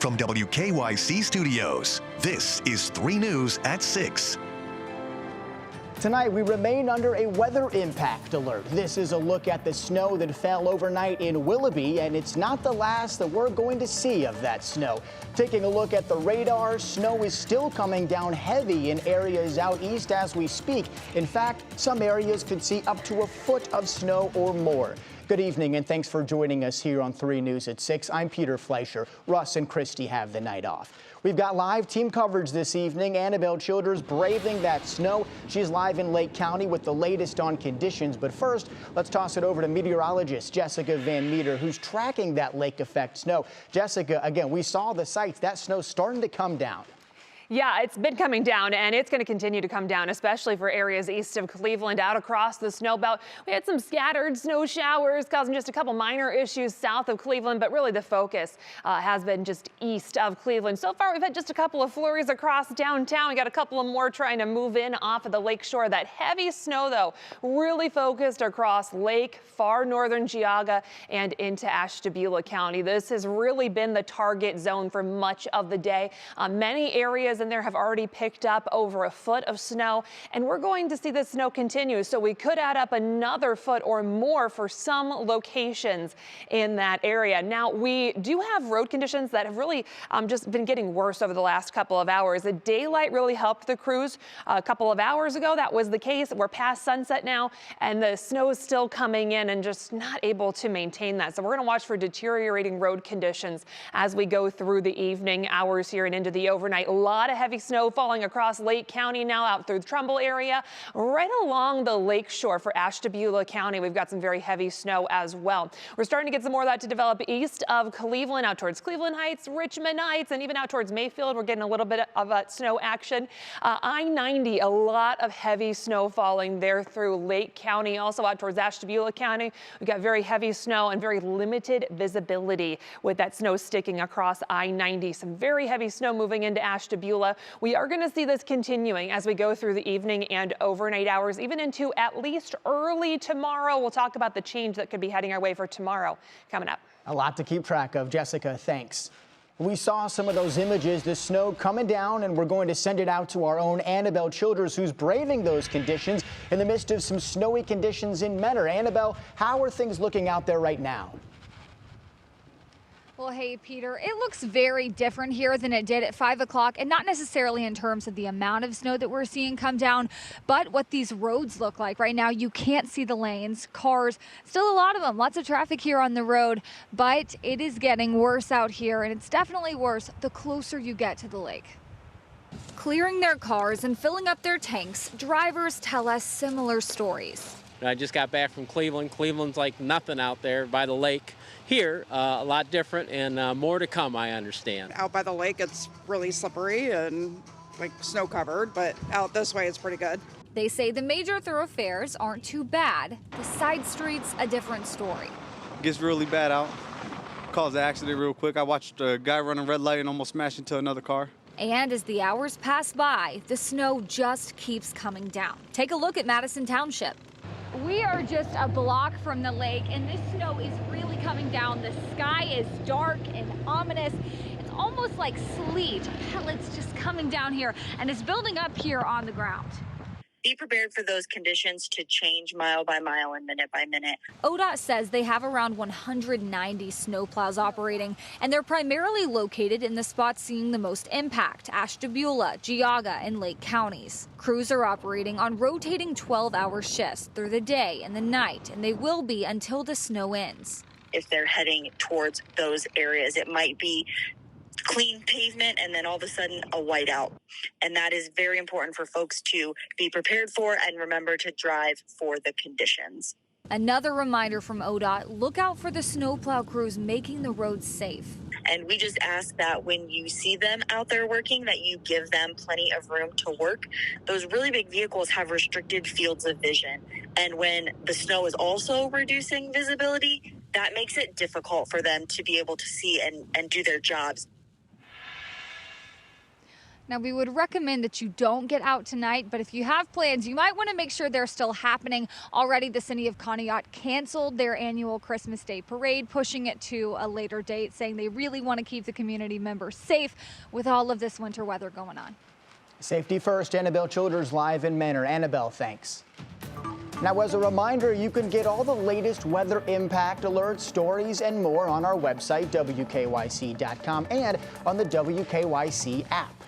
From WKYC Studios, this is 3 News at 6. Tonight, we remain under a weather impact alert. This is a look at the snow that fell overnight in Willoughby, and it's not the last that we're going to see of that snow. Taking a look at the radar, snow is still coming down heavy in areas out east as we speak. In fact, some areas could see up to a foot of snow or more. Good evening, and thanks for joining us here on 3 News at 6. I'm Peter Fleischer. Russ and Christy have the night off. We've got live team coverage this evening. Annabelle Childers braving that snow. She's live in Lake County with the latest on conditions. But first, let's toss it over to meteorologist Jessica Van Meter, who's tracking that lake effect snow. Jessica, again, we saw the sights. That snow's starting to come down. Yeah, it's been coming down, and it's going to continue to come down, especially for areas east of Cleveland out across the snow belt. We had some scattered snow showers causing just a couple minor issues south of Cleveland, but really the focus has been just east of Cleveland. So far, we've had just a couple of flurries across downtown. We got a couple of more trying to move in off of the lake shore. That heavy snow, though, really focused across Lake, far northern Geauga, and into Ashtabula County. This has really been the target zone for much of the day. Many areas in there have already picked up over a foot of snow, and we're going to see the snow continue, so we could add up another foot or more for some locations in that area. Now, we do have road conditions that have really just been getting worse over the last couple of hours. The daylight really helped the crews a couple of hours ago. That was the case. We're past sunset now, and the snow is still coming in and just not able to maintain that. So we're going to watch for deteriorating road conditions as we go through the evening hours here and into the overnight. A lot of heavy snow falling across Lake County now out through the Trumbull area, right along the lake shore for Ashtabula County. We've got some very heavy snow as well. We're starting to get some more of that to develop east of Cleveland, out towards Cleveland Heights, Richmond Heights, and even out towards Mayfield. We're getting a little bit of snow action. I-90, a lot of heavy snow falling there through Lake County, also out towards Ashtabula County. We've got very heavy snow and very limited visibility with that snow sticking across I-90. Some very heavy snow moving into Ashtabula. We are going to see this continuing as we go through the evening and overnight hours, even into at least early tomorrow. We'll talk about the change that could be heading our way for tomorrow coming up. A lot to keep track of. Jessica, thanks. We saw some of those images, the snow coming down, and we're going to send it out to our own Annabelle Childers, who's braving those conditions in the midst of some snowy conditions in Mentor. Annabelle, how are things looking out there right now? Well, hey, Peter, it looks very different here than it did at 5 o'clock, and not necessarily in terms of the amount of snow that we're seeing come down, but what these roads look like. Right now, you can't see the lanes, cars, still a lot of them, lots of traffic here on the road, but it is getting worse out here, and it's definitely worse the closer you get to the lake. Clearing their cars and filling up their tanks, drivers tell us similar stories. I just got back from Cleveland. Cleveland's like nothing out there by the lake. Here, a lot different and more to come, I understand. Out by the lake, it's really slippery and like snow covered, but out this way, it's pretty good. They say the major thoroughfares aren't too bad. The side streets, a different story. It gets really bad out. Caused an accident real quick. I watched a guy run a red light and almost smash into another car. And as the hours pass by, the snow just keeps coming down. Take a look at Madison Township. We are just a block from the lake, and this snow is really coming down. The sky is dark and ominous. It's almost like sleet, pellets just coming down here, and it's building up here on the ground. Be prepared for those conditions to change mile by mile and minute by minute. ODOT says they have around 190 snowplows operating, and they're primarily located in the spots seeing the most impact: Ashtabula, Geauga, and Lake counties. Crews are operating on rotating 12-hour shifts through the day and the night, and they will be until the snow ends. If they're heading towards those areas, it might be clean pavement and then all of a sudden a whiteout. And that is very important for folks to be prepared for and remember to drive for the conditions. Another reminder from ODOT, look out for the snowplow crews making the roads safe. And we just ask that when you see them out there working, that you give them plenty of room to work. Those really big vehicles have restricted fields of vision. And when the snow is also reducing visibility, that makes it difficult for them to be able to see and do their jobs. Now, we would recommend that you don't get out tonight, but if you have plans, you might want to make sure they're still happening. Already, the city of Conneaut canceled their annual Christmas Day parade, pushing it to a later date, saying they really want to keep the community members safe with all of this winter weather going on. Safety first. Annabelle Childers live in Manor. Annabelle, thanks. Now, as a reminder, you can get all the latest weather impact alerts, stories, and more on our website, WKYC.com, and on the WKYC app.